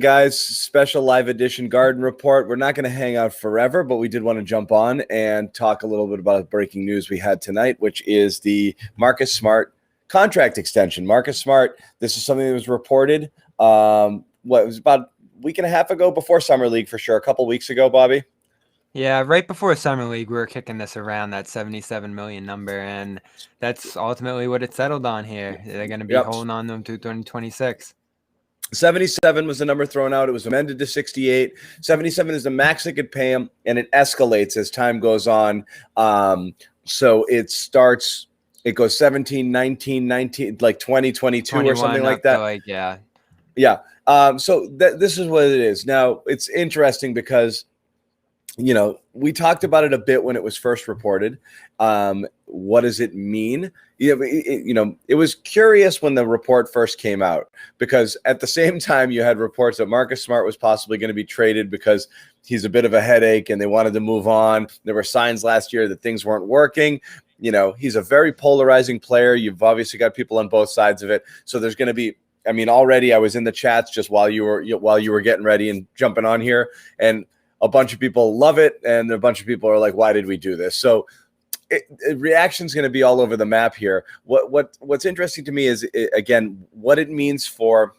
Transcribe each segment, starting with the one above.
Guys, special live edition Garden Report. We're not going to hang out forever, but we did want to jump on and talk a little bit about breaking news we had tonight, which is the Marcus Smart contract extension. Marcus Smart, this is something that was reported, it was about a week and a half ago, before Summer League for sure, a couple weeks ago, Bobby. Yeah, right before Summer League, we were kicking this around, that 77 million number, and that's ultimately what it settled on here. They're going to be holding on to them to 2026. 77 was the number thrown out. It was amended to 68. 77 is the max they could pay him, and it escalates as time goes on. So it goes 17, 19, 19, like 20, 22 or something like that. Yeah. So this is what it is. Now, it's interesting because, we talked about it a bit when it was first reported. What does it mean? It was curious when the report first came out, because at the same time you had reports that Marcus Smart was possibly going to be traded because he's a bit of a headache and they wanted to move on. There were signs last year that things weren't working. He's a very polarizing player. You've obviously got people on both sides of it. So there's going to be, already I was in the chats just while you were getting ready and jumping on here, and a bunch of people love it, and a bunch of people are like, why did we do this? So reaction is going to be all over the map here. What's interesting to me is, again, what it means for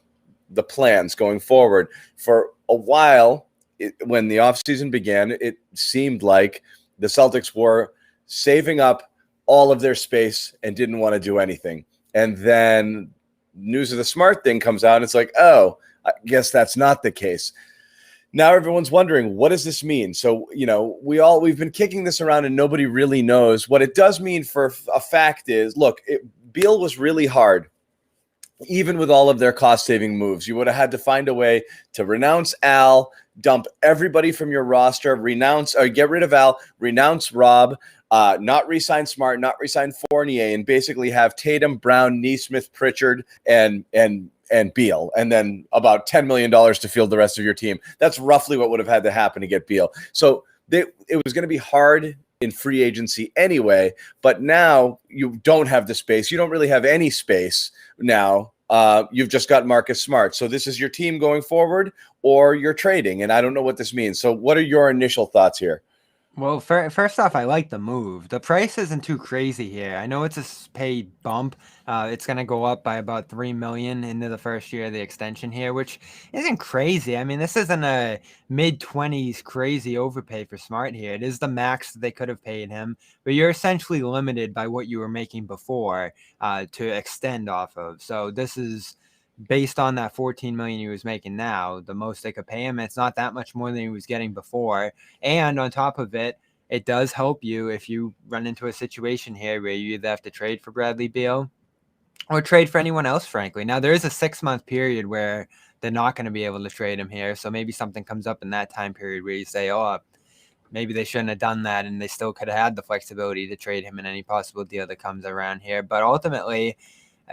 the plans going forward. For a while, when the offseason began, it seemed like the Celtics were saving up all of their space and didn't want to do anything. And then news of the Smart thing comes out, and it's like, oh, I guess that's not the case. Now everyone's wondering, what does this mean? So, we've been kicking this around and nobody really knows. What it does mean for a fact is, look, Beal was really hard. Even with all of their cost-saving moves, you would have had to find a way to renounce Al, dump everybody from your roster, get rid of Al, renounce Rob, not re-sign Smart, not re-sign Fournier, and basically have Tatum, Brown, Nesmith, Pritchard, and Beal, and then about $10 million to field the rest of your team. That's roughly what would have had to happen to get Beal. So it was going to be hard in free agency anyway, but now you don't have the space. You don't really have any space now. You've just got Marcus Smart. So this is your team going forward, or you're trading, and I don't know what this means. So what are your initial thoughts here? Well, first off, I like the move. The price isn't too crazy here. I know it's a paid bump. It's going to go up by about $3 million into the first year of the extension here, which isn't crazy. This isn't a mid-20s crazy overpay for Smart here. It is the max that they could have paid him, but you're essentially limited by what you were making before to extend off of. So this is based on that $14 million he was making now, the most they could pay him. It's not that much more than he was getting before. And on top of it, it does help you if you run into a situation here where you either have to trade for Bradley Beal or trade for anyone else, frankly. Now, there is a 6-month period where they're not going to be able to trade him here. So maybe something comes up in that time period where you say, oh, maybe they shouldn't have done that, and they still could have had the flexibility to trade him in any possible deal that comes around here. But ultimately,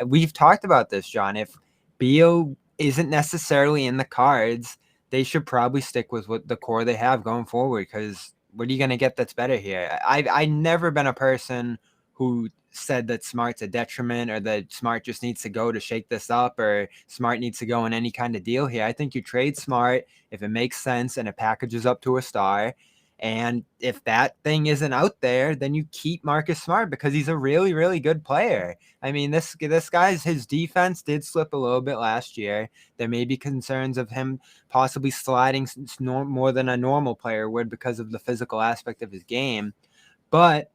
we've talked about this, John. If Beal isn't necessarily in the cards, they should probably stick with what the core they have going forward, because what are you going to get that's better here? I've never been a person who said that Smart's a detriment, or that Smart just needs to go to shake this up, or Smart needs to go in any kind of deal here. I think you trade Smart if it makes sense and it packages up to a star. And if that thing isn't out there, then you keep Marcus Smart, because he's a really, really good player. This guy's, his defense did slip a little bit last year. There may be concerns of him possibly sliding more than a normal player would because of the physical aspect of his game. But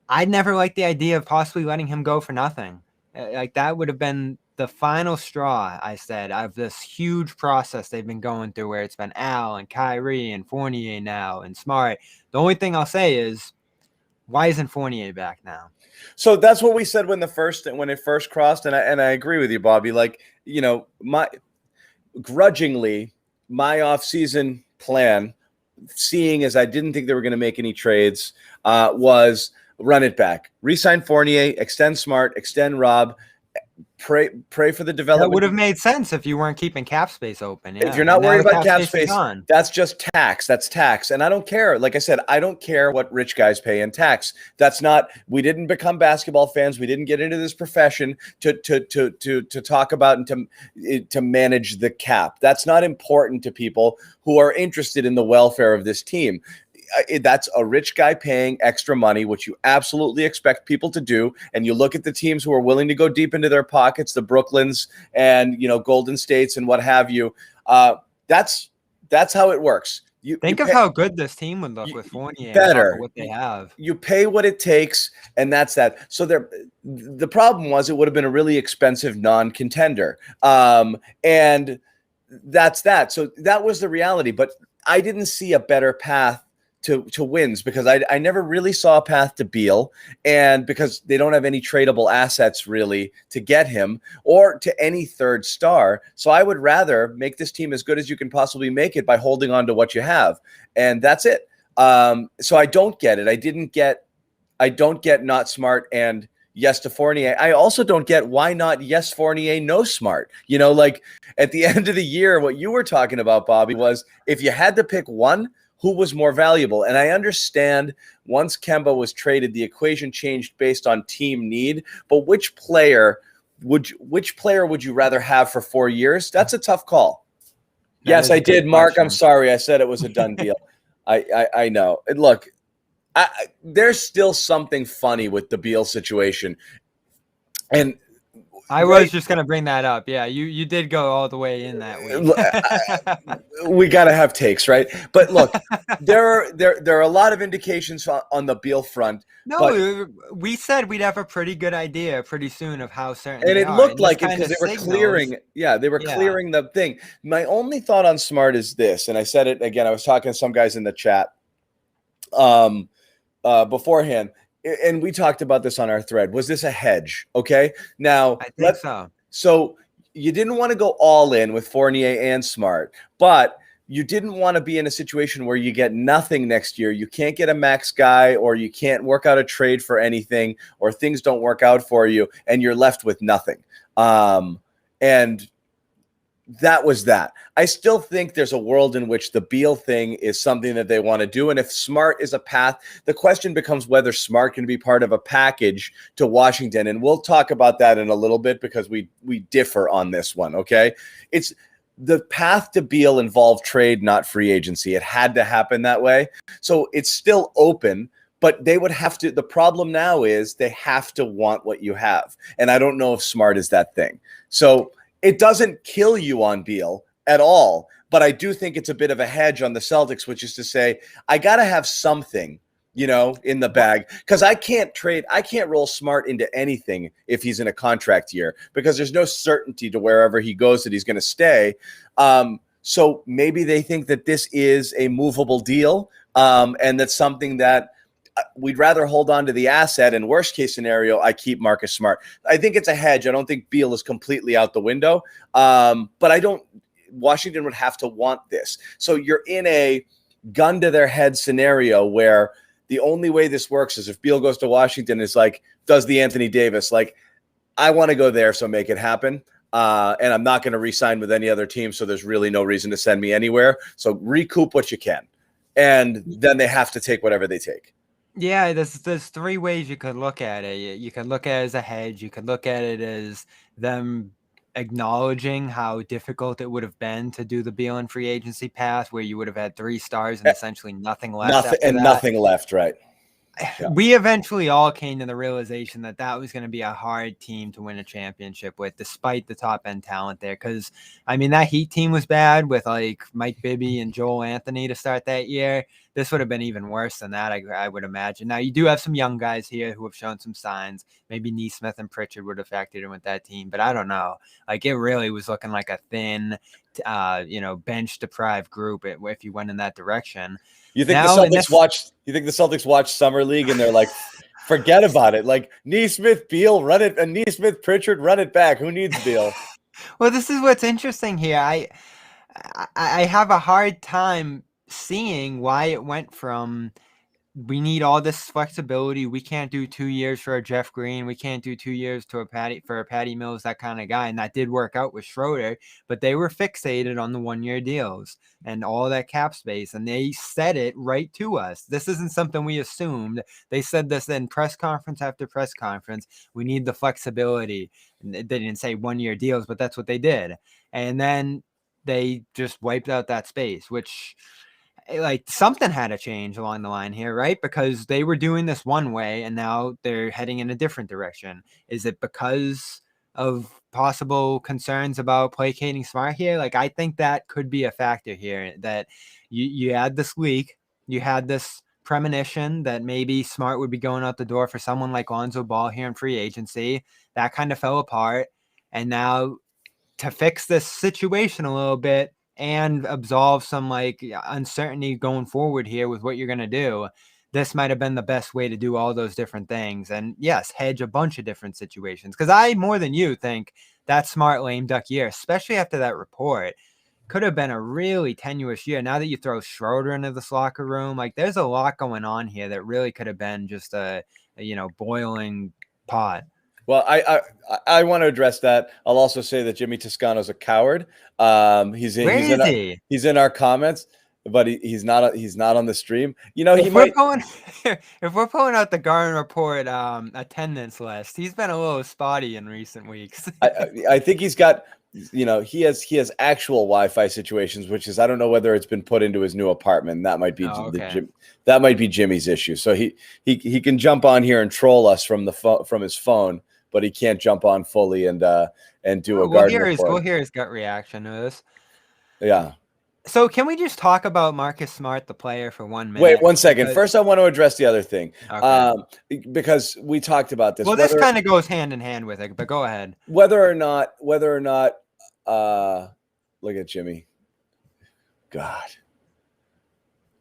I'd never liked the idea of possibly letting him go for nothing. Like, that would have been the final straw, I said, of this huge process they've been going through, where it's been Al and Kyrie and Fournier now and Smart. The only thing I'll say is, why isn't Fournier back now? So that's what we said when it first crossed, and I agree with you, Bobby. Like, grudgingly, my offseason plan, seeing as I didn't think they were going to make any trades, was run it back, re-sign Fournier, extend Smart, extend Rob, pray for the That development. would have made sense if you weren't keeping cap space open. If Yeah, you're and not now worried the about cap cap space is space, gone. that's just tax. That's tax. And I don't care. Like I said, I don't care what rich guys pay in tax. That's not, we didn't become basketball fans. We didn't get into this profession to talk about and to manage the cap. That's not important to people who are interested in the welfare of this team. That's a rich guy paying extra money, which you absolutely expect people to do. And you look at the teams who are willing to go deep into their pockets, the Brooklyns and, Golden States and what have you. That's how it works. Think of how good this team would look with Fournier on top of what they have. You pay what it takes, and that's that. So the problem was it would have been a really expensive non-contender, and that's that. So that was the reality. But I didn't see a better path to wins because I never really saw a path to Beal, and because they don't have any tradable assets really to get him or to any third star. So I would rather make this team as good as you can possibly make it by holding on to what you have. And that's it. So I don't get it. I don't get not smart and yes to Fournier. I also don't get why not yes Fournier, no smart. Like at the end of the year, what you were talking about, Bobby, was if you had to pick one, who was more valuable? And I understand once Kemba was traded, the equation changed based on team need. But which player would you rather have for 4 years? That's a tough call. Yes, I did, Mark. I'm sorry. I said it was a done deal. I know. And look, there's still something funny with the Beal situation. And I was just going to bring that up. Yeah, you did go all the way in that week. We got to have takes, right? But look, there are a lot of indications on the Beal front. No, we said we'd have a pretty good idea pretty soon of how certain and they it are. looked like it because they were clearing. Yeah, they were clearing the thing. My only thought on Smart is this, and I said it again. I was talking to some guys in the chat beforehand. And we talked about this on our thread. Was this a hedge? Okay. Now, I think so. So you didn't want to go all in with Fournier and Smart, but you didn't want to be in a situation where you get nothing next year. You can't get a max guy, or you can't work out a trade for anything, or things don't work out for you, and you're left with nothing. And that was that. I still think there's a world in which the Beal thing is something that they want to do. And if Smart is a path, the question becomes whether Smart can be part of a package to Washington. And we'll talk about that in a little bit because we differ on this one. Okay. It's the path to Beal involved trade, not free agency. It had to happen that way. So it's still open, but they would have to. The problem now is they have to want what you have. And I don't know if Smart is that thing. So it doesn't kill you on Beal at all, but I do think it's a bit of a hedge on the Celtics, which is to say, I got to have something, in the bag, because I can't roll Smart into anything if he's in a contract year, because there's no certainty to wherever he goes that he's going to stay. So maybe they think that this is a movable deal, and that's something that we'd rather hold on to the asset. And worst case scenario, I keep Marcus Smart. I think it's a hedge. I don't think Beal is completely out the window. But Washington would have to want this. So you're in a gun to their head scenario where the only way this works is if Beal goes to Washington, is like, does the Anthony Davis, like, I want to go there, so make it happen. And I'm not going to re-sign with any other team. So there's really no reason to send me anywhere. So recoup what you can. And then they have to take whatever they take. Yeah, there's three ways you could look at it. You could look at it as a hedge. You could look at it as them acknowledging how difficult it would have been to do the Beal and free agency path, where you would have had 3 stars and essentially nothing left. Nothing left, right? Yeah. We eventually all came to the realization that was going to be a hard team to win a championship with, despite the top end talent there. Because that Heat team was bad with like Mike Bibby and Joel Anthony to start that year. This would have been even worse than that, I would imagine. Now, you do have some young guys here who have shown some signs. Maybe Neesmith and Pritchard would have factored in with that team, but I don't know. Like, it really was looking like a thin, bench-deprived group if you went in that direction. You think the Celtics watch Summer League and they're like, forget about it. Like, Neesmith, Beal, run it, and Neesmith, Pritchard, run it back. Who needs Beal? Well, this is what's interesting here. I have a hard time seeing why it went from we need all this flexibility. We can't do 2 years for a Jeff Green. We can't do 2 years to a Patty Mills, that kind of guy. And that did work out with Schroeder, but they were fixated on the 1-year deals and all that cap space. And they said it right to us. This isn't something we assumed. They said this in press conference after press conference. We need the flexibility. And they didn't say 1-year deals, but that's what they did. And then they just wiped out that space, which, like, something had to change along the line here, right? Because they were doing this one way and now they're heading in a different direction. Is it because of possible concerns about placating Smart here? Like, I think that could be a factor here, that you had this leak, you had this premonition that maybe Smart would be going out the door for someone like Lonzo Ball here in free agency. That kind of fell apart. And now, to fix this situation a little bit and absolve some like uncertainty going forward here with what you're going to do, this might have been the best way to do all those different things. And yes, hedge a bunch of different situations. Because I, more than you, think that Smart lame duck year, especially after that report, could have been a really tenuous year. Now that you throw Schroeder into this locker room, like, there's a lot going on here that really could have been just a boiling pot. Well, I want to address that. I'll also say that Jimmy Toscano's a coward. He's in our comments, but he's not on the stream. If we're pulling out the Garden Report attendance list, he's been a little spotty in recent weeks. I think he's got, he has actual Wi-Fi situations, which is, I don't know whether it's been put into his new apartment. That might be that might be Jimmy's issue. So he can jump on here and troll us from his phone, but he can't jump on fully and do a Garden Report. We'll hear his gut reaction to this. Yeah. So can we just talk about Marcus Smart, the player, for 1 minute? Wait 1 second. First, I want to address the other thing, because we talked about this. Well, this kind of goes hand in hand with it, but go ahead. Whether or not, look at Jimmy. God,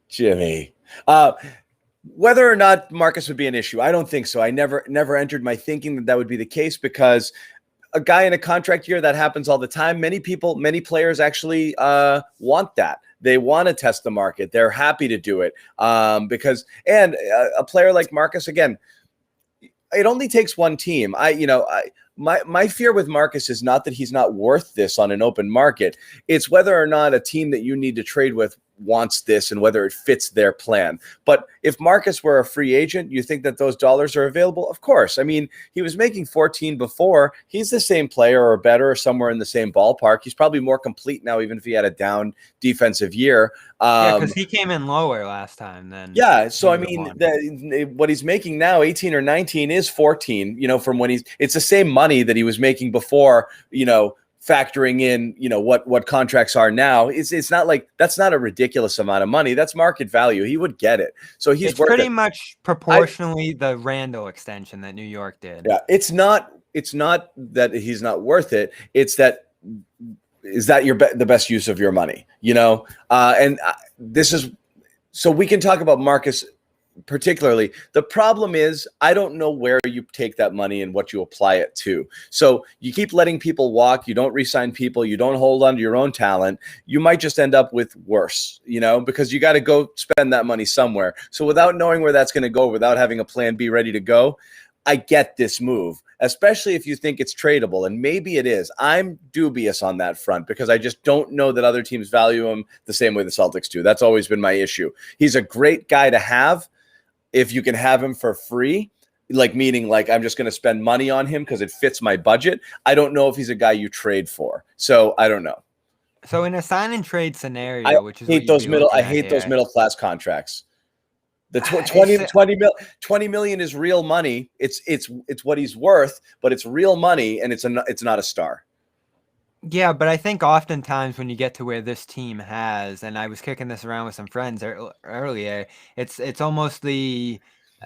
Jimmy. Whether or not Marcus would be an issue, I don't think so. I never entered my thinking that would be the case, because a guy in a contract year, that happens all the time. Many players actually want that. They want to test the market. They're happy to do it because a player like Marcus, again, it only takes one team. My fear with Marcus is not that he's not worth this on an open market. It's whether or not a team that you need to trade with wants this and whether it fits their plan. But if Marcus were a free agent, you think that those dollars are available? Of course. I mean, he was making 14 before. He's the same player or better or somewhere in the same ballpark. He's probably more complete now, even if he had a down defensive year. Because he came in lower last time then. Yeah, so I mean, what he's making now, 18 or 19, is 14, from when it's the same money that he was making before, factoring in, what contracts are now. It's not like, that's not a ridiculous amount of money. That's market value. He would get it. So it's pretty much proportionally the Randall extension that New York did. Yeah, it's not that he's not worth it. It's that, is that the best use of your money, this is, so we can talk about Marcus particularly. The problem is, I don't know where you take that money and what you apply it to. So you keep letting people walk. You don't re-sign people. You don't hold on to your own talent. You might just end up with worse, because you got to go spend that money somewhere. So without knowing where that's going to go, without having a plan B ready to go, I get this move, especially if you think it's tradable, and maybe it is. I'm dubious on that front because I just don't know that other teams value him the same way the Celtics do. That's always been my issue. He's a great guy to have if you can have him for free, meaning I'm just going to spend money on him because it fits my budget. I don't know if he's a guy you trade for. So I don't know. So in a sign and trade scenario, I hate those middle class contracts. The 20 million is real money. It's what he's worth, but it's real money, and it's not a star. Yeah, but I think oftentimes when you get to where this team has, and I was kicking this around with some friends earlier, it's almost the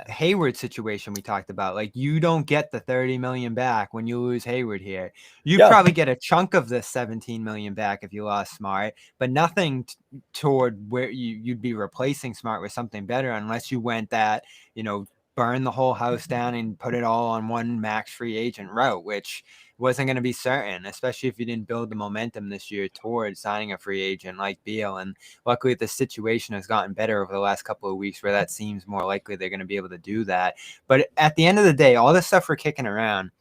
Hayward situation we talked about. Like, you don't get the 30 million back when you lose Hayward here. You probably get a chunk of the 17 million back if you lost Smart, but nothing toward where you'd be replacing Smart with something better, unless you went that, burn the whole house down and put it all on one max free agent route, which wasn't going to be certain, especially if you didn't build the momentum this year towards signing a free agent like Beal. And luckily, the situation has gotten better over the last couple of weeks where that seems more likely they're going to be able to do that. But at the end of the day, all this stuff we're kicking around,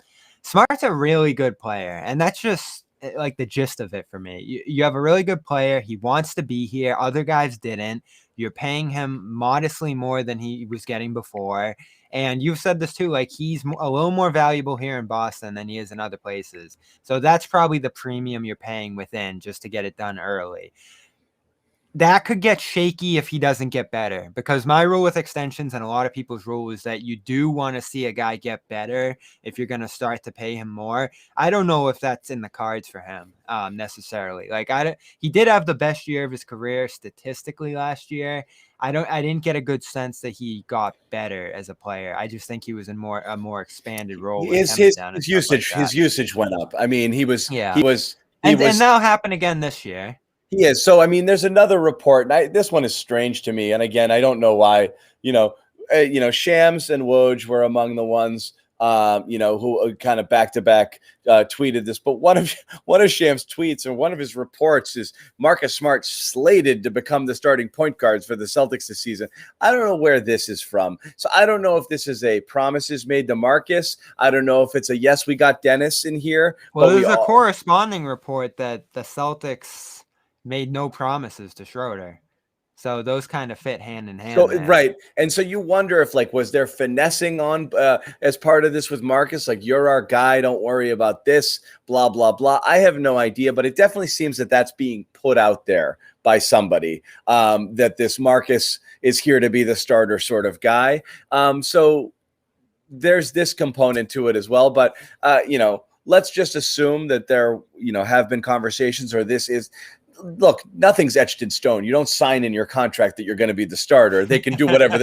Smart's a really good player, and that's just like the gist of it for me. You have a really good player. He wants to be here. Other guys didn't. You're paying him modestly more than he was getting before. And you've said this too, like he's a little more valuable here in Boston than he is in other places. So that's probably the premium you're paying within just to get it done early. That could get shaky if he doesn't get better, because my rule with extensions and a lot of people's rule is that you do want to see a guy get better if you're going to start to pay him more. I don't know if that's in the cards for him necessarily. Like he did have the best year of his career statistically last year. I didn't get a good sense that he got better as a player. I just think he was in a more expanded role. His usage went up. I mean, and that'll happen again this year. He is. So, I mean, there's another report. And this one is strange to me. And again, I don't know why, Shams and Woj were among the ones, who kind of back-to-back tweeted this. But one of Shams' tweets or one of his reports is Marcus Smart slated to become the starting point guards for the Celtics this season. I don't know where this is from. So I don't know if this is a promises made to Marcus. I don't know if it's a yes, we got Dennis in here. Well, there's a corresponding report that the Celtics made no promises to Schroeder. So those kind of fit hand in hand. So, right. And so you wonder if, was there finessing on as part of this with Marcus? Like, you're our guy. Don't worry about this, blah, blah, blah. I have no idea, but it definitely seems that that's being put out there by somebody, that this Marcus is here to be the starter sort of guy. So there's this component to it as well. But, let's just assume that there, have been conversations, or this is. Look, nothing's etched in stone. You don't sign in your contract that you're going to be the starter. They can do whatever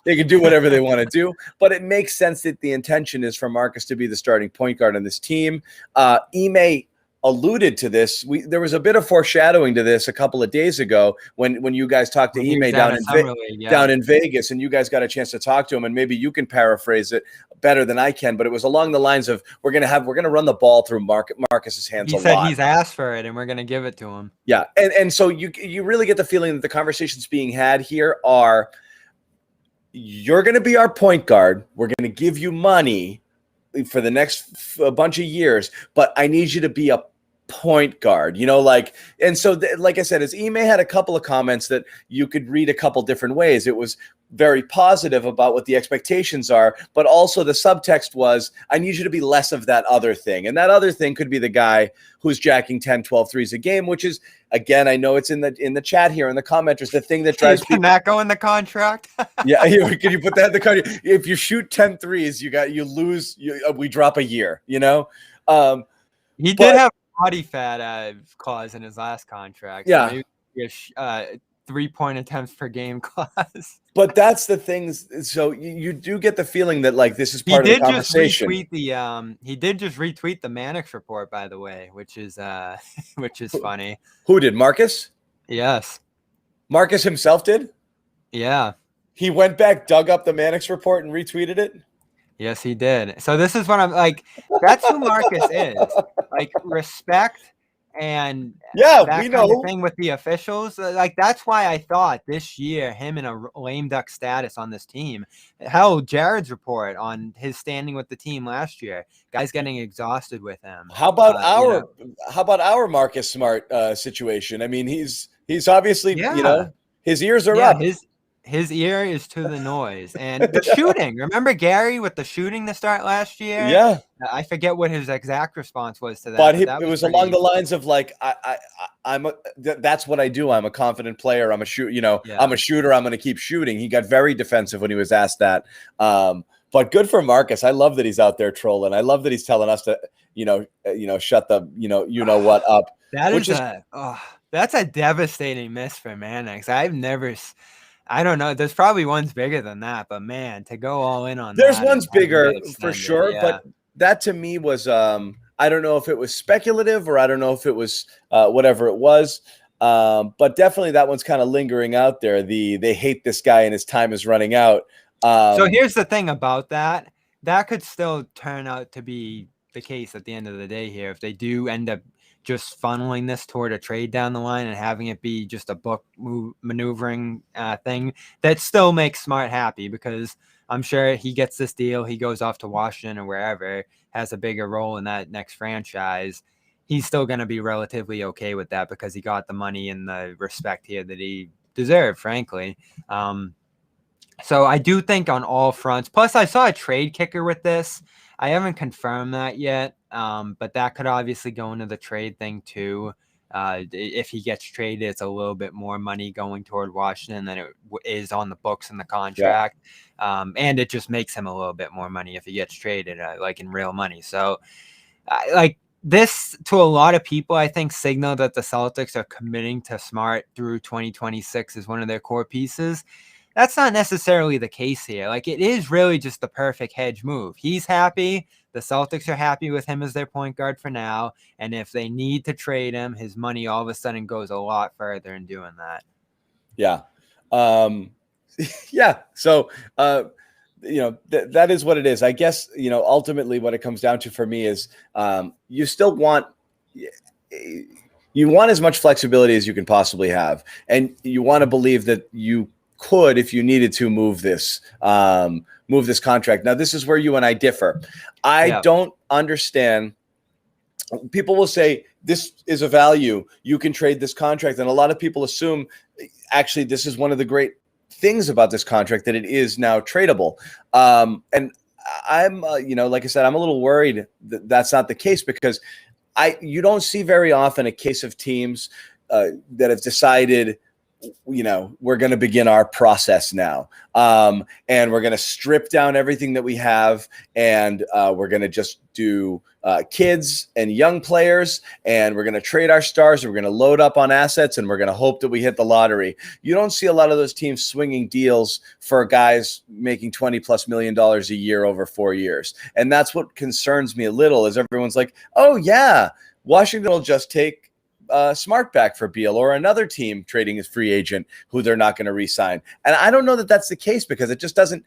they can do whatever they want to do. But it makes sense that the intention is for Marcus to be the starting point guard on this team. Ime alluded to this. There was a bit of foreshadowing to this a couple of days ago when you guys talked to Ime down in Vegas, and you guys got a chance to talk to him, and maybe you can paraphrase it better than I can, but it was along the lines of we're gonna run the ball through Marcus's hands. He said he's asked for it, and we're gonna give it to him. Yeah, and so you really get the feeling that the conversations being had here are, you're gonna be our point guard. We're gonna give you money for the next bunch of years, but I need you to be a point guard, and so like I said, as Ime had a couple of comments that you could read a couple different ways. It was very positive about what the expectations are, but also the subtext was, I need you to be less of that other thing. And that other thing could be the guy who's jacking 10, 12 threes a game, which is, again, I know it's in the chat here in the commenters, the thing that drives people. Can that go in the contract? Yeah, can you put that in the contract? If you shoot 10 threes, you lose, we drop a year, He did have a body fat clause in his last contract. Yeah. So maybe 3-point attempts per game clause. But that's the things. So you do get the feeling that this is part of the conversation. He did just retweet the Mannix report, by the way, which is funny. Who did? Marcus? Yes. Marcus himself did? Yeah. He went back, dug up the Mannix report, and retweeted it? Yes, he did. So this is what I'm like. That's who Marcus is. Like, respect. And we know kind of thing with the officials, that's why I thought this year him in a lame duck status on this team. Hell, Jared's report on his standing with the team last year, guys getting exhausted with him. How about our Marcus Smart situation? I mean, he's obviously his ears are up. His ear is to the noise. And the shooting. Remember Gary with the shooting to start last year? Yeah. I forget what his exact response was to that. But it was along the lines of that's what I do. I'm a confident player. I'm a I'm a shooter. I'm going to keep shooting. He got very defensive when he was asked that. But good for Marcus. I love that he's out there trolling. I love that he's telling us to, shut the, what up. That's a devastating miss for Mannix. I don't know. There's probably ones bigger than that, but man, to go all in on there's ones bigger for sure. Yeah. But that to me was, I don't know if it was speculative or I don't know if it was whatever it was. But definitely that one's kind of lingering out there. They hate this guy and his time is running out. So here's the thing about that. That could still turn out to be the case at the end of the day here. If they do end up just funneling this toward a trade down the line and having it be just a book maneuvering thing, that still makes Smart happy, because I'm sure he gets this deal, he goes off to Washington or wherever, has a bigger role in that next franchise. He's still going to be relatively okay with that because he got the money and the respect here that he deserved, frankly. So I do think on all fronts. Plus, I saw a trade kicker with this. I haven't confirmed that yet, but that could obviously go into the trade thing too. If he gets traded, it's a little bit more money going toward Washington than it is on the books in the contract. Yeah. And it just makes him a little bit more money if he gets traded, like in real money. So, like this, to a lot of people, I think signal that the Celtics are committing to Smart through 2026 as one of their core pieces. That's not necessarily the case here. Like, it is really just the perfect hedge move. He's happy. The Celtics are happy with him as their point guard for now. And if they need to trade him, his money all of a sudden goes a lot further in doing that. Yeah. Yeah. So, that is what it is. I guess, ultimately what it comes down to for me is you still want as much flexibility as you can possibly have. And you want to believe that you could, if you needed to, move this contract. Now, this is where you and I differ. I don't understand. People will say this is a value. You can trade this contract. And a lot of people assume, actually, this is one of the great things about this contract, that it is now tradable. And I'm, like I said, I'm a little worried that that's not the case, because you don't see very often a case of teams that have decided, we're going to begin our process now. And we're going to strip down everything that we have. And we're going to just do kids and young players. And we're going to trade our stars. And we're going to load up on assets. And we're going to hope that we hit the lottery. You don't see a lot of those teams swinging deals for guys making $20+ million a year over 4 years. And that's what concerns me a little, is everyone's like, oh, yeah, Washington will just take Smart back for Beal, or another team trading his free agent who they're not going to re-sign. And I don't know that that's the case, because it just doesn't,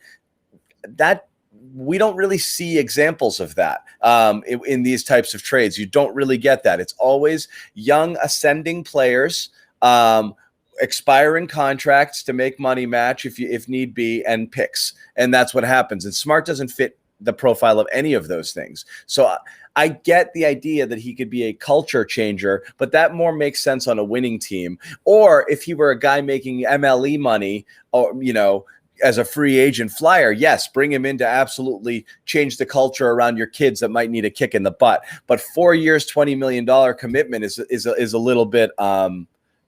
that we don't really see examples of that in these types of trades. You don't really get that. It's always young ascending players, expiring contracts to make money match if need be, and picks. And that's what happens. And Smart doesn't fit the profile of any of those things. So I get the idea that he could be a culture changer, but that more makes sense on a winning team. Or if he were a guy making MLE money, or, as a free agent flyer, yes, bring him in to absolutely change the culture around your kids that might need a kick in the butt. But 4 years, $20 million commitment is a little bit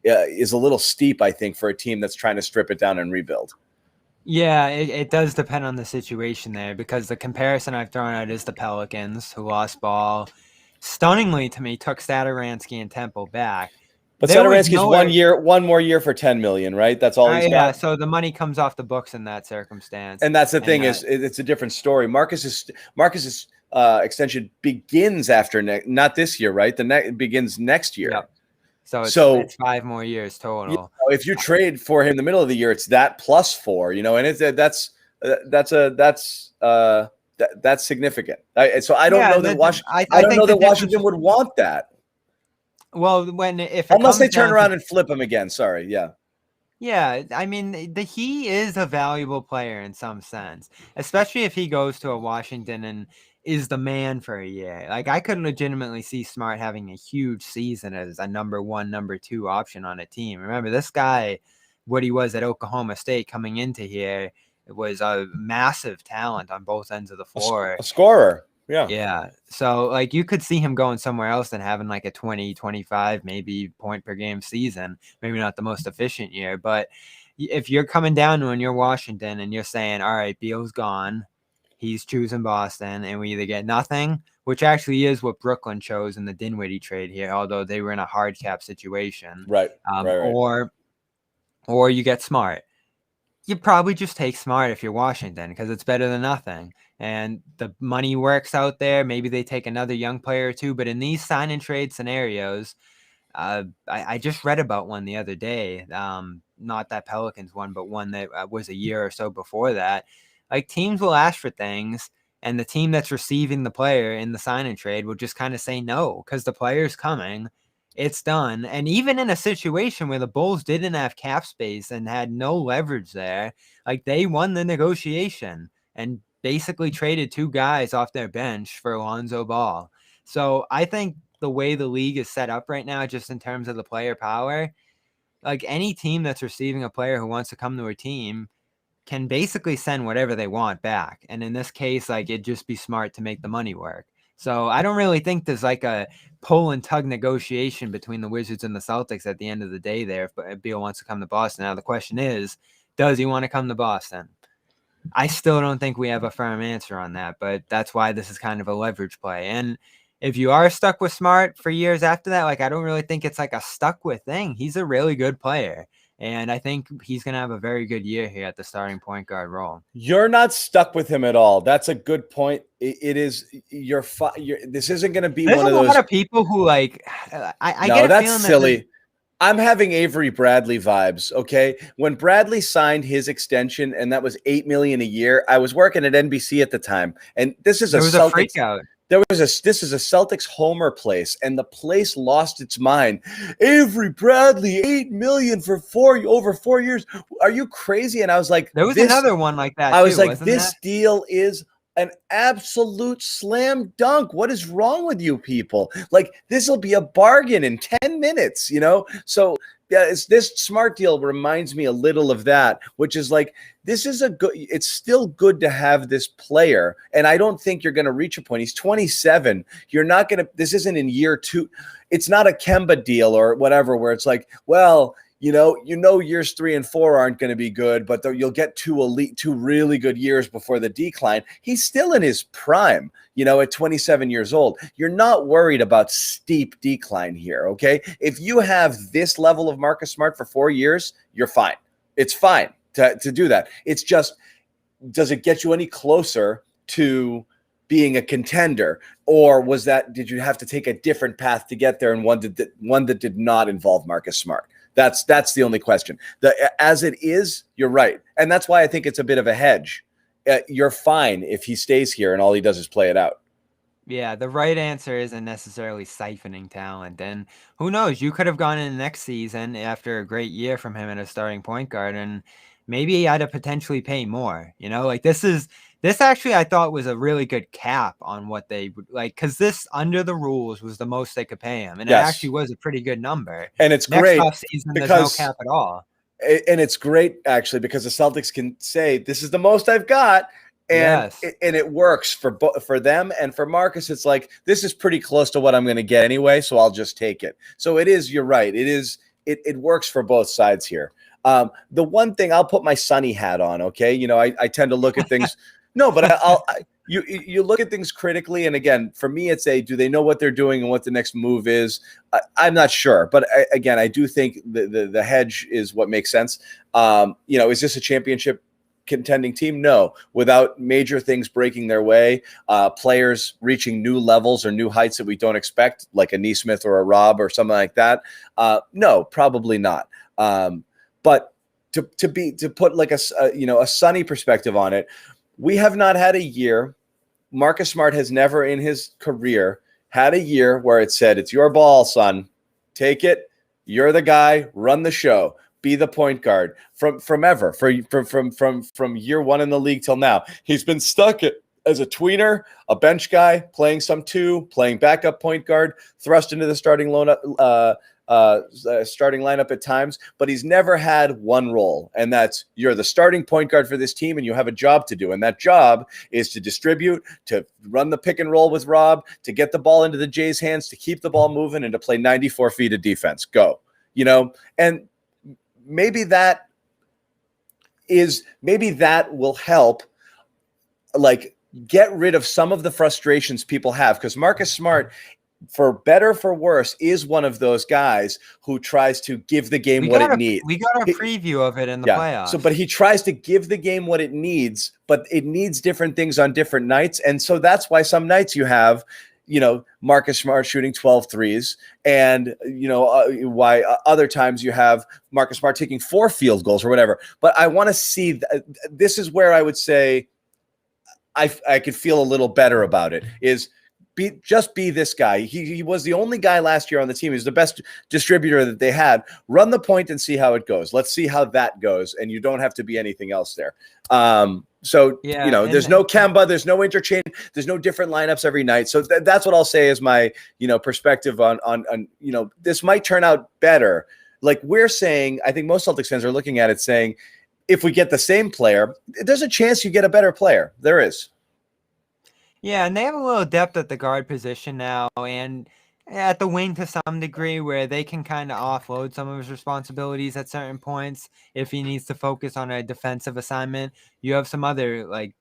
is a little steep, I think, for a team that's trying to strip it down and rebuild. Yeah, it does depend on the situation there, because the comparison I've thrown out is the Pelicans, who lost Ball. Stunningly to me, took Satoransky and Temple back. But Satoransky's 1 year, one more year for $10 million, right? That's all he's got. Yeah, so the money comes off the books in that circumstance. And that's the thing, is it's a different story. Marcus's extension begins after not this year, right? It begins next year. Yep. So it's 5 more years total. If you trade for him in the middle of the year, it's that plus 4, and that's significant. So I don't know that Washington would want that. Well, unless they turn around and flip him again. Sorry, yeah. Yeah, I mean, he is a valuable player in some sense, especially if he goes to a Washington and is the man for a year. Like, I could legitimately see Smart having a huge season as a number 1, number 2 option on a team. Remember, this guy, what he was at Oklahoma State coming into here, it was a massive talent on both ends of the floor. A scorer. Yeah. Yeah. So, like, you could see him going somewhere else than having like a 20, 25, maybe point per game season. Maybe not the most efficient year, but if you're coming down to when you're Washington and you're saying, all right, Beal's gone, he's choosing Boston, and we either get nothing, which actually is what Brooklyn chose in the Dinwiddie trade here, although they were in a hard cap situation. Right. Or you get Smart. You probably just take Smart if you're Washington, because it's better than nothing. And the money works out there. Maybe they take another young player or two. But in these sign and trade scenarios, I just read about one the other day. Not that Pelicans one, but one that was a year or so before that. Like, teams will ask for things, and the team that's receiving the player in the sign and trade will just kind of say no because the player's coming. It's done. And even in a situation where the Bulls didn't have cap space and had no leverage there, like they won the negotiation and basically traded 2 guys off their bench for Alonzo Ball. So I think the way the league is set up right now, just in terms of the player power, like any team that's receiving a player who wants to come to a team can basically send whatever they want back. And in this case, like it'd just be smart to make the money work. So I don't really think there's like a pull and tug negotiation between the Wizards and the Celtics at the end of the day there if Beal wants to come to Boston. Now the question is, does he want to come to Boston? I still don't think we have a firm answer on that, but that's why this is kind of a leverage play. And if you are stuck with Smart for years after that, like I don't really think it's like a stuck with thing. He's a really good player. And I think he's going to have a very good year here at the starting point guard role. You're not stuck with him at all. That's a good point. It is. This isn't going to be There's one of those. There's a lot of people who like. I no, get a that's feeling silly. That I'm having Avery Bradley vibes. Okay, when Bradley signed his extension, and that was $8 million a year, I was working at NBC at the time, and this is there was a freak out. This is a Celtics homer place, and the place lost its mind. Avery Bradley, $8 million for over 4 years. Are you crazy? And I was like, there was another one like that. I was like, wasn't this there? deal is an absolute slam dunk. What is wrong with you people? Like, this will be a bargain in 10 minutes, you know? So yeah, this Smart deal reminds me a little of that, which is like, this is it's still good to have this player. And I don't think you're going to reach a point. He's 27. You're not going to, this isn't in year 2. It's not a Kemba deal or whatever, where it's like, well, you know, years 3 and 4 aren't going to be good, but you'll get 2 really good years before the decline. He's still in his prime, at 27 years old. You're not worried about steep decline here, okay? If you have this level of Marcus Smart for 4 years, you're fine. It's fine to do that. It's just, does it get you any closer to being a contender, or did you have to take a different path to get there, and one that did not involve Marcus Smart? That's the only question. As it is, you're right. And that's why I think it's a bit of a hedge. You're fine if he stays here and all he does is play it out. Yeah, the right answer isn't necessarily siphoning talent. And who knows, you could have gone in next season after a great year from him at a starting point guard, and maybe he had to potentially pay more. Like this actually I thought was a really good cap on what they would like, because this under the rules was the most they could pay him. And yes. It actually was a pretty good number. And it's next great offseason, there's no cap at all. And it's great actually, because the Celtics can say, this is the most I've got. And yes. it works for them, and for Marcus, it's like, this is pretty close to what I'm going to get anyway, so I'll just take it. So it is. You're right. It works for both sides here. The one thing, I'll put my Sonny hat on. Okay, I tend to look at things. No, but you look at things critically, and again, for me, it's do they know what they're doing and what the next move is? I'm not sure, but again, I do think the hedge is what makes sense. Is this a championship contending team? No. Without major things breaking their way, players reaching new levels or new heights that we don't expect, like a Nesmith or a Rob or something like that. No, probably not. But to put like a sunny perspective on it, we have not had a year. Marcus Smart has never in his career had a year where it said, it's your ball, son. Take it. You're the guy. Run the show. Be the point guard from year 1 in the league till now. He's been stuck as a tweener, a bench guy, playing some 2, playing backup point guard, thrust into the starting lineup at times, but he's never had one role, and that's, you're the starting point guard for this team, and you have a job to do, and that job is to distribute, to run the pick and roll with Rob, to get the ball into the Jays' hands, to keep the ball moving, and to play 94 feet of defense. Go, and maybe that will help, like, get rid of some of the frustrations people have, because Marcus Smart, for better for worse, is one of those guys who tries to give the game what it needs. We got a preview of it in the playoffs. But he tries to give the game what it needs, but it needs different things on different nights, and so that's why some nights you have Marcus Smart shooting 12 threes, and why other times you have Marcus Smart taking 4 field goals or whatever. But I want to see this is where I would say I could feel a little better about it is be this guy. He was the only guy last year on the team. He's the best distributor that they had. Run the point and see how it goes. Let's see how that goes. And you don't have to be anything else there. So, there's no Kemba, there's no interchange, there's no different lineups every night. So that's what I'll say is my, perspective on, this might turn out better. Like we're saying, I think most Celtics fans are looking at it saying, if we get the same player, there's a chance you get a better player. There is. Yeah, and they have a little depth at the guard position now, and at the wing to some degree, where they can kind of offload some of his responsibilities at certain points if he needs to focus on a defensive assignment. You have some other like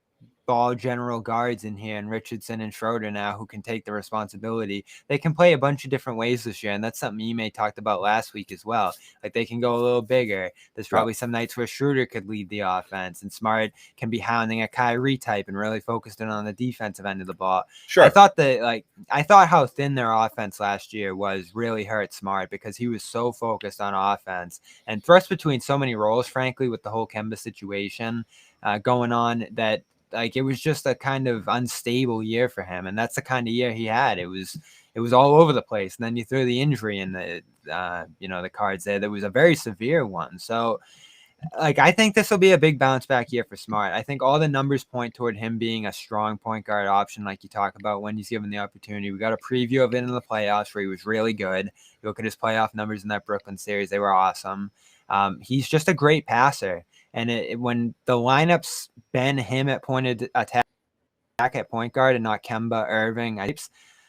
ball general guards in here, and Richardson and Schroeder now, who can take the responsibility. They can play a bunch of different ways this year, and that's something Ime talked about last week as well. Like they can go a little bigger. There's probably some nights where Schroeder could lead the offense, and Smart can be hounding a Kyrie type and really focused in on the defensive end of the ball. Sure. I thought how thin their offense last year was really hurt Smart because he was so focused on offense and thrust between so many roles, frankly, with the whole Kemba situation going on, that like it was just a kind of unstable year for him, and that's the kind of year he had. It was all over the place, and then you threw the injury in the the cards there. That was a very severe one. So, like I think this will be a big bounce back year for Smart. I think all the numbers point toward him being a strong point guard option, like you talk about when he's given the opportunity. We got a preview of it in the playoffs where he was really good. You look at his playoff numbers in that Brooklyn series; they were awesome. He's just a great passer. And when the lineup's been him at pointed attack at point guard and not Kemba, Irving,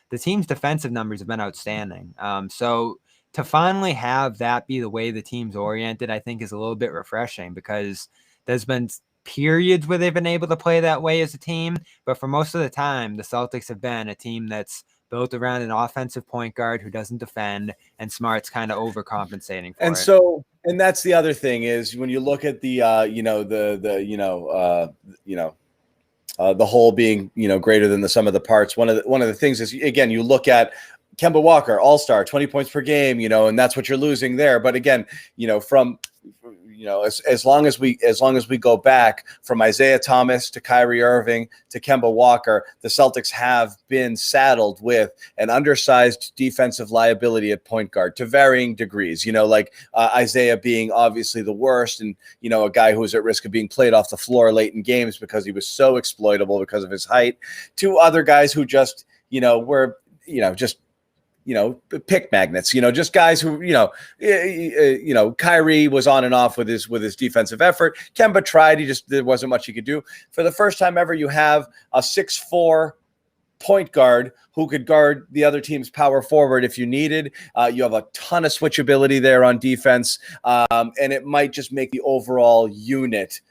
the team's defensive numbers have been outstanding. So to finally have that be the way the team's oriented, I think is a little bit refreshing because there's been periods where they've been able to play that way as a team. But for most of the time, the Celtics have been a team that's built around an offensive point guard who doesn't defend, and Smart's kind of overcompensating for and it. So, and that's the other thing is when you look at the, the whole being, greater than the sum of the parts. One of the things is, again, you look at Kemba Walker, all-star, 20 points per game, and that's what you're losing there. But again, from as long as we go back from Isaiah Thomas to Kyrie Irving to Kemba Walker, the Celtics have been saddled with an undersized defensive liability at point guard to varying degrees. Isaiah being obviously the worst, and a guy who was at risk of being played off the floor late in games because he was so exploitable because of his height. To other guys who just were just pick magnets, just guys who, Kyrie was on and off with his defensive effort. Kemba tried, there wasn't much he could do. For the first time ever, you have a 6'4" point guard who could guard the other team's power forward if you needed. You have a ton of switchability there on defense, and it might just make the overall unit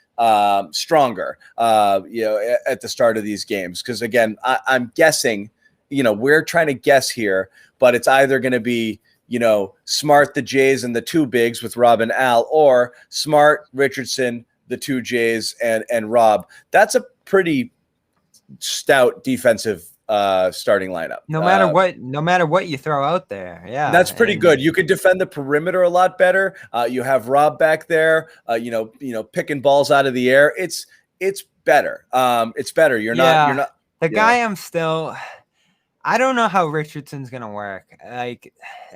stronger, at the start of these games. Because again, I'm guessing, we're trying to guess here, but it's either going to be, Smart, the Jays, and the two bigs with Rob and Al, or Smart, Richardson, the two Jays, and Rob. That's a pretty stout defensive starting lineup. No matter what you throw out there. Yeah. That's pretty good. You could defend the perimeter a lot better. You have Rob back there, picking balls out of the air. It's better. It's better. You're not the guy I don't know how Richardson's going to work. Like,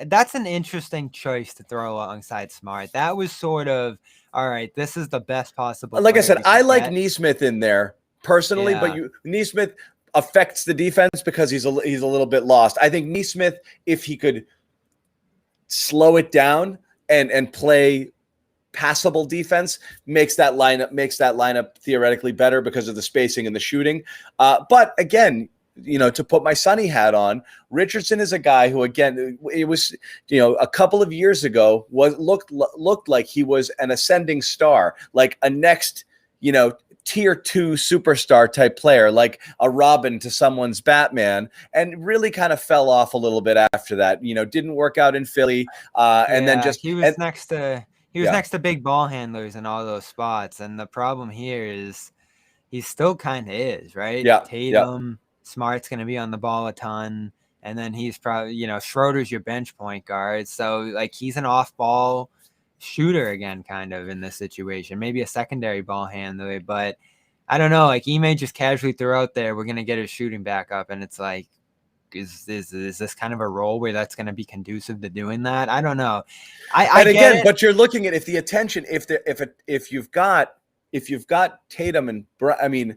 that's an interesting choice to throw alongside Smart. That was sort of, all right, this is the best possible. Like I said, I like Nesmith in there personally, but Nesmith affects the defense because he's a little bit lost. I think Nesmith, if he could slow it down and play passable defense, makes that lineup theoretically better because of the spacing and the shooting. But again, to put my Sonny hat on, Richardson is a guy who, again, it was, a couple of years ago looked like he was an ascending star, like a next, tier 2 superstar type player, like a Robin to someone's Batman, and really kind of fell off a little bit after that. Didn't work out in Philly, and then just he was next to big ball handlers in all those spots, and the problem here is he still kind of is, right? Yeah, Tatum. Smart's going to be on the ball a ton. And then he's probably, Schroeder's your bench point guard. So, like, he's an off-ball shooter again, kind of, in this situation. Maybe a secondary ball handler. But I don't know. Like Ime just casually threw out there, we're gonna get his shooting back up, and it's like, is this kind of a role where that's going to be conducive to doing that? I don't know. I And get again, it. but you're looking at if you've got Tatum and I mean,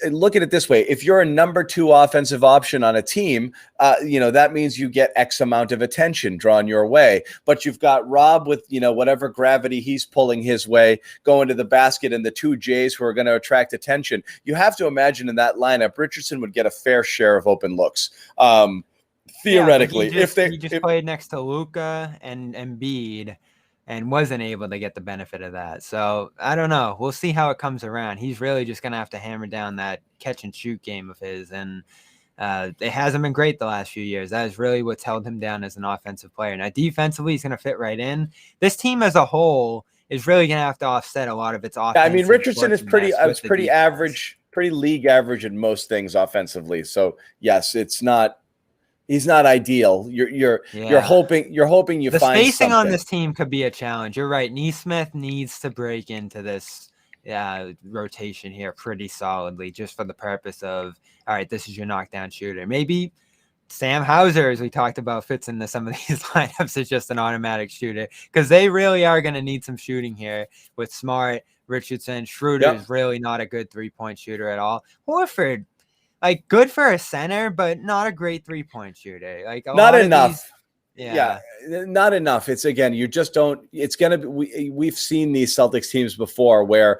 look at it this way: if you're a number 2 offensive option on a team, that means you get X amount of attention drawn your way. But you've got Rob with whatever gravity he's pulling his way, going to the basket, and the 2 Jays who are going to attract attention. You have to imagine in that lineup, Richardson would get a fair share of open looks. Theoretically, he just played next to Luka and Embiid and wasn't able to get the benefit of that. So I don't know. We'll see how it comes around. He's really just going to have to hammer down that catch and shoot game of his. And it hasn't been great the last few years. That is really what's held him down as an offensive player. Now, defensively, he's going to fit right in. This team as a whole is really going to have to offset a lot of its offense. I mean, Richardson is pretty average, pretty league average in most things offensively. So yes, he's not ideal. You're hoping you find the spacing something. on this team could be a challenge. You're right. Neesmith needs to break into this rotation here pretty solidly, just for the purpose of, all right, this is your knockdown shooter. Maybe Sam Hauser, as we talked about, fits into some of these lineups as just an automatic shooter, because they really are going to need some shooting here with Smart, Richardson. Schroeder is really not a good 3-point shooter at all. Horford, like, good for a center, but not a great 3-point shooter. Like, not enough. Yeah, not enough. It's again, you just don't. It's gonna be. We've seen these Celtics teams before where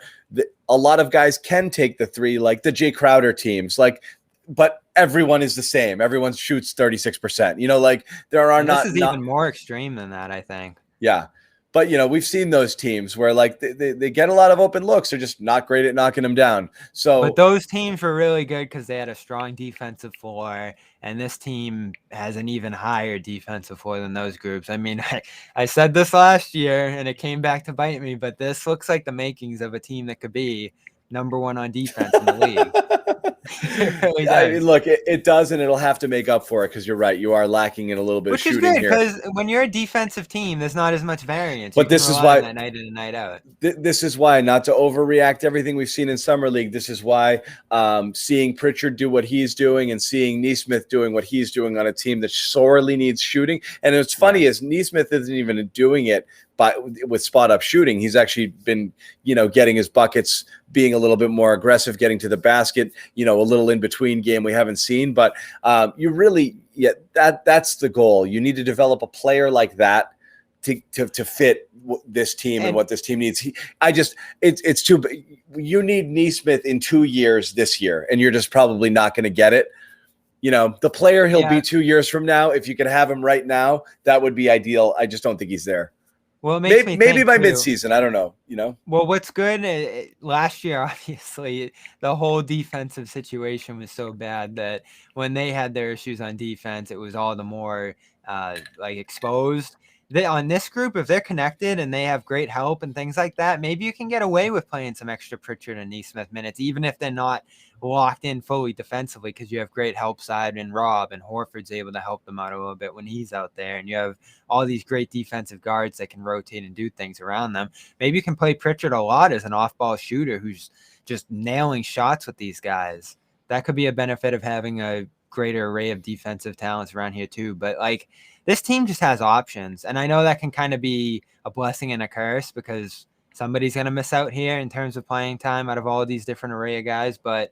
a lot of guys can take the 3, like the Jay Crowder teams. Like, but everyone is the same. Everyone shoots 36%. Like there are this is even more extreme than that, I think. Yeah. But, we've seen those teams where, like, they get a lot of open looks. They're just not great at knocking them down. But those teams were really good because they had a strong defensive floor, and this team has an even higher defensive floor than those groups. I mean, I said this last year, and it came back to bite me, but this looks like the makings of a team that could be number 1 on defense in the league. It really does. I mean, look, it does, and it'll have to make up for it because you're right. You are lacking in a little bit of shooting here. Which is good because when you're a defensive team, there's not as much variance. But this is why night in and night out. This is why, not to overreact to everything we've seen in Summer League, this is why seeing Pritchard do what he's doing and seeing Neesmith doing what he's doing on a team that sorely needs shooting. And what's funny is Neesmith isn't even doing it with spot up shooting. He's actually been, getting his buckets, being a little bit more aggressive, getting to the basket, a little in between game we haven't seen. But that's the goal. You need to develop a player like that to fit this team and what this team needs. It's too. You need Neesmith in 2 years this year, and you're just probably not going to get it. The player he'll be 2 years from now. If you could have him right now, that would be ideal. I just don't think he's there. Well, it makes me maybe by too. midseason. I don't know. Well, what's good last year, obviously, the whole defensive situation was so bad that when they had their issues on defense, it was all the more exposed. On this group, if they're connected and they have great help and things like that, maybe you can get away with playing some extra Pritchard and Neesmith minutes, even if they're not locked in fully defensively, because you have great help side and Rob, and Horford's able to help them out a little bit when he's out there, and you have all these great defensive guards that can rotate and do things around them. Maybe you can play Pritchard a lot as an off-ball shooter who's just nailing shots with these guys. That could be a benefit of having a greater array of defensive talents around here too. But this team just has options, and I know that can kind of be a blessing and a curse because somebody's going to miss out here in terms of playing time out of all of these different array of guys. But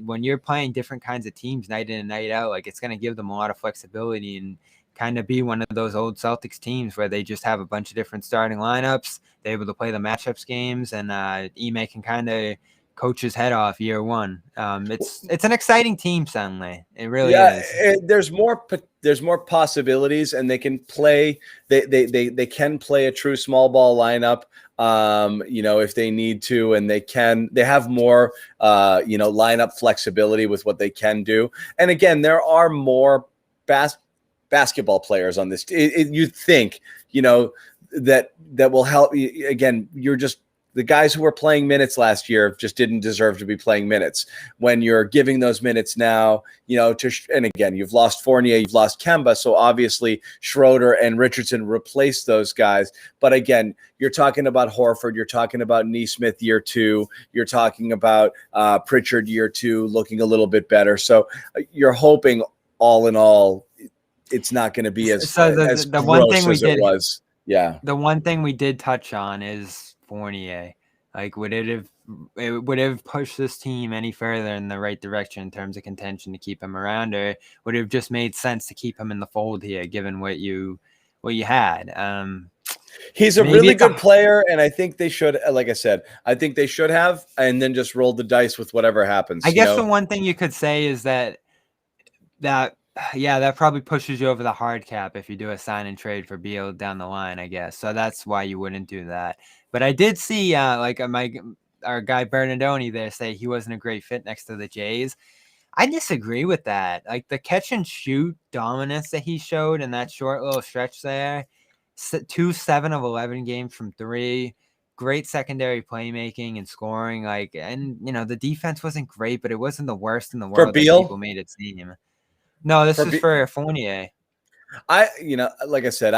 when you're playing different kinds of teams night in and night out, it's going to give them a lot of flexibility and kind of be one of those old Celtics teams where they just have a bunch of different starting lineups. They're able to play the matchups games, and Ime can kind of coach his head off year one. It's an exciting team suddenly. It really is. There's more possibilities, and they can play. They can play a true small ball lineup. If they need to, and they have more lineup flexibility with what they can do. And again, there are more basketball players on this. You'd think, that will help. Again, you're just the guys who were playing minutes last year just didn't deserve to be playing minutes. When you're giving those minutes now, and again, you've lost Fournier, you've lost Kemba, so obviously Schroeder and Richardson replaced those guys. But again, you're talking about Horford, you're talking about Nesmith year 2, you're talking about Pritchard year 2 looking a little bit better. So you're hoping all in all, it's not going to be as the one gross thing we as it did, was. Yeah. The one thing we did touch on is Fournier. Like, would it have pushed this team any further in the right direction in terms of contention to keep him around, or would it have just made sense to keep him in the fold here, given what you had? He's a really good player, and I think they should, like I said, I think they should have, and then just roll the dice with whatever happens. I guess the one thing you could say is that probably pushes you over the hard cap if you do a sign and trade for Beal down the line, I guess. So that's why you wouldn't do that. But I did see our guy Bernardoni there say he wasn't a great fit next to the Jays. I disagree with that. Like, the catch and shoot dominance that he showed in that short little stretch there, 7 of 11 games from 3, great secondary playmaking and scoring. The defense wasn't great, but it wasn't the worst in the world that people made it seem. No, this is for Fournier. Like I said,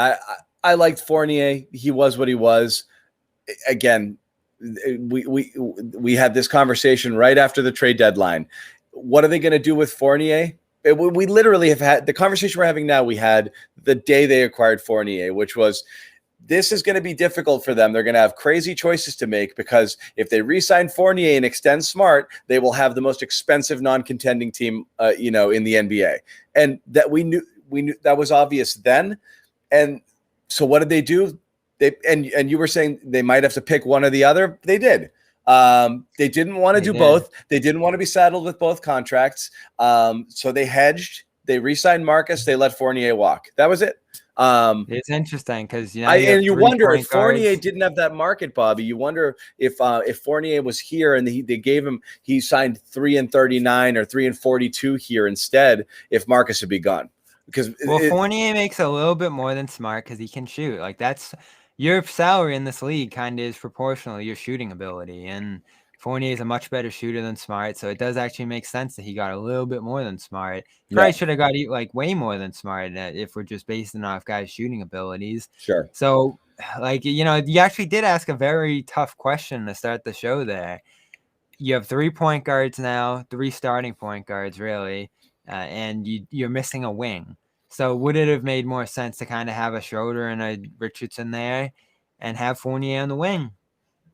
I liked Fournier. He was what he was. Again, we had this conversation right after the trade deadline. What are they going to do with Fournier? We literally have had the conversation we're having now. We had the day they acquired Fournier, which was, this is going to be difficult for them. They're going to have crazy choices to make, because if they re-sign Fournier and extend Smart, they will have the most expensive non-contending team, in the NBA. And that we knew that was obvious then. And so what did they do? And you were saying they might have to pick one or the other. They did. They didn't want to do both. They didn't want to be saddled with both contracts. So they hedged. They re-signed Marcus. They let Fournier walk. That was it. It's interesting because you wonder if Fournier didn't have that market, Bobby. You wonder if Fournier was here and he signed 3 and 39 or 3 and 42 here instead, if Marcus would be gone. Because Fournier makes a little bit more than Smart because he can shoot. Like, that's your salary in this league kind of is proportional to your shooting ability, and Fournier is a much better shooter than Smart, so it does actually make sense that he got a little bit more than Smart. Probably should have got way more than Smart if we're just basing off guys' shooting abilities. Sure. So, you actually did ask a very tough question to start the show there. You have 3 point guards now, 3 starting point guards, really, and you're missing a wing. So would it have made more sense to kind of have a Schroeder and a Richardson there and have Fournier on the wing?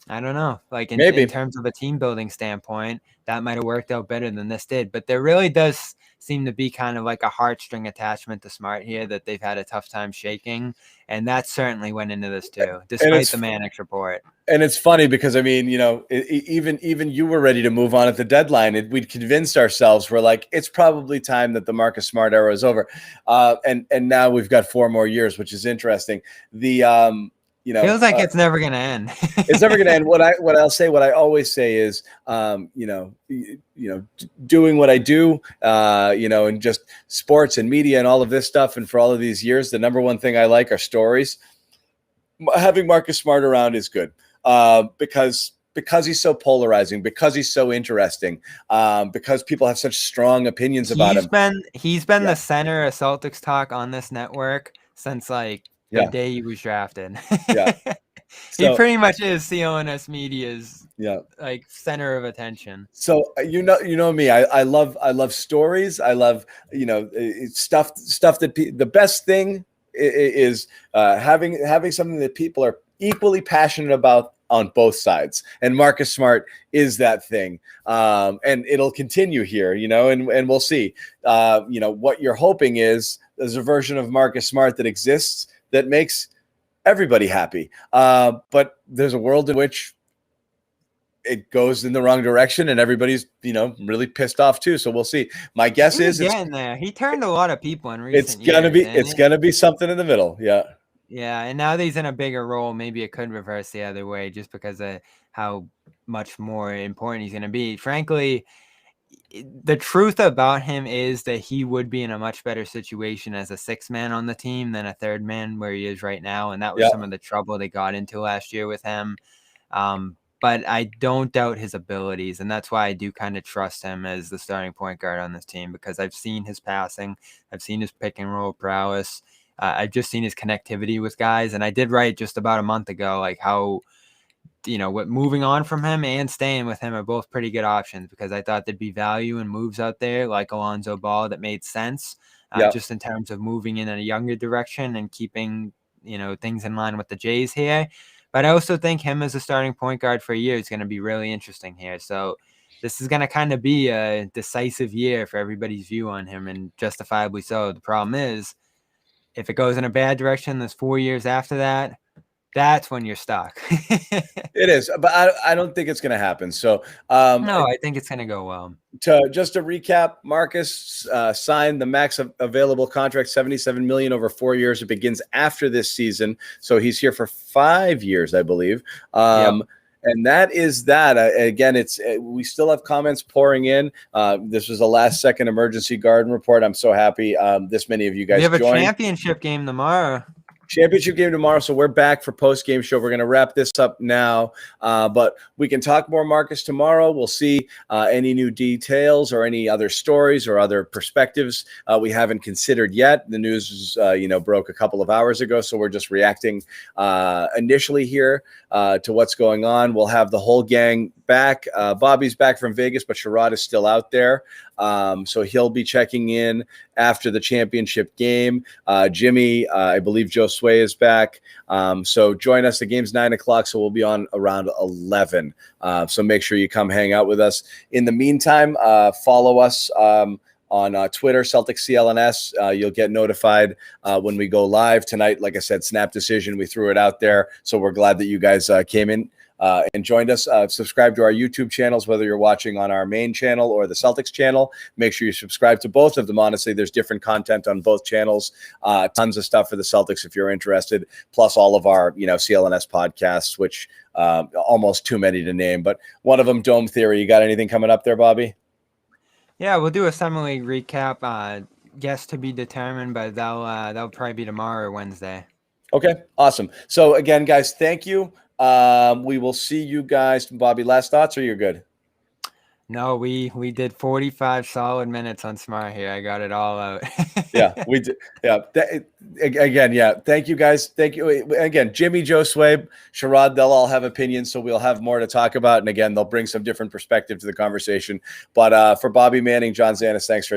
I don't know. In terms of a team building standpoint, that might have worked out better than this did. But there really does seem to be kind of like a heartstring attachment to Smart here that they've had a tough time shaking. And that certainly went into this too, despite the Mannix report. And it's funny because, even you were ready to move on at the deadline. We'd convinced ourselves, we're like, it's probably time that the Marcus Smart era is over. And now we've got 4 more years, which is interesting. Feels like it's never going to end. It's never going to end. What I always say is, doing what I do, and just sports and media and all of this stuff. And for all of these years, the number one thing I like are stories. Having Marcus Smart around is good, because he's so polarizing, because he's so interesting, because people have such strong opinions about him. He's been the center of Celtics talk on this network since the day he was drafted. He pretty much is CLNS Media's center of attention. So you know me, I love stories. I love stuff that the best thing is having something that people are equally passionate about on both sides, and Marcus Smart is that thing, and it'll continue here, and we'll see. What you're hoping is there's a version of Marcus Smart that exists that makes everybody happy. But there's a world in which it goes in the wrong direction and everybody's, really pissed off too. So we'll see. My guess is getting there. He turned a lot of people in recent years. It's going to be something in the middle. Yeah. Yeah. And now that he's in a bigger role, maybe it could reverse the other way just because of how much more important he's going to be. Frankly, the truth about him is that he would be in a much better situation as a 6th man on the team than a 3rd man where he is right now. And that was some of the trouble they got into last year with him. but I don't doubt his abilities, and that's why I do kind of trust him as the starting point guard on this team, because I've seen his passing, I've seen his pick and roll prowess, I've just seen his connectivity with guys, and I did write just about a month ago like how, what moving on from him and staying with him are both pretty good options, because I thought there'd be value in moves out there like Alonzo Ball that made sense, Yeah. just in terms of moving in a younger direction and keeping things in line with the Jays here. But I also think him as a starting point guard for a year is going to be really interesting here. So this is going to kind of be a decisive year for everybody's view on him, and justifiably so. The problem is, if it goes in a bad direction, there's 4 years after that. That's when you're stuck. It is, but I don't think it's going to happen. So, No, I think it's going to go well. Just to recap, Marcus signed the max available contract, $77 million over 4 years. It begins after this season, so he's here for 5 years, I believe. Yep. And that is that. Again, we still have comments pouring in. This was a last-second emergency garden report. I'm so happy this many of you guys We have a joined. championship game tomorrow. Championship game tomorrow, so we're back for post-game show. We're going to wrap this up now, but we can talk more, Marcus, tomorrow. We'll see any new details or any other stories or other perspectives we haven't considered yet. The news broke a couple of hours ago, so we're just reacting initially here to what's going on. We'll have the whole gang back. Bobby's back from Vegas, but Sherrod is still out there, so he'll be checking in after the championship game. Jimmy, I believe Joe Sway is back. So join us. The game's 9:00, so we'll be on around 11. So make sure you come hang out with us. In the meantime, follow us on Twitter, Celtics CLNS. You'll get notified when we go live tonight. Like I said, snap decision. We threw it out there. So we're glad that you guys came in and joined us. Subscribe to our YouTube channels, whether you're watching on our main channel or the Celtics channel. Make sure you subscribe to both of them. Honestly, there's different content on both channels. Tons of stuff for the Celtics if you're interested, plus all of our CLNS podcasts, which almost too many to name. But one of them, Dome Theory. You got anything coming up there, Bobby? Yeah, we'll do a summer league recap. Guess to be determined, but that'll probably be tomorrow or Wednesday. Okay, awesome. So again, guys, thank you. We will see you guys. Bobby, last thoughts, or you're good? No, we did 45 solid minutes on Smart here. I got it all out. Yeah, we did. Yeah. Again, yeah. Thank you, guys. Thank you. Again, Jimmy, Joe Sway, Sherrod, they'll all have opinions, so we'll have more to talk about. And again, they'll bring some different perspective to the conversation. But for Bobby Manning, John Zannis, thanks for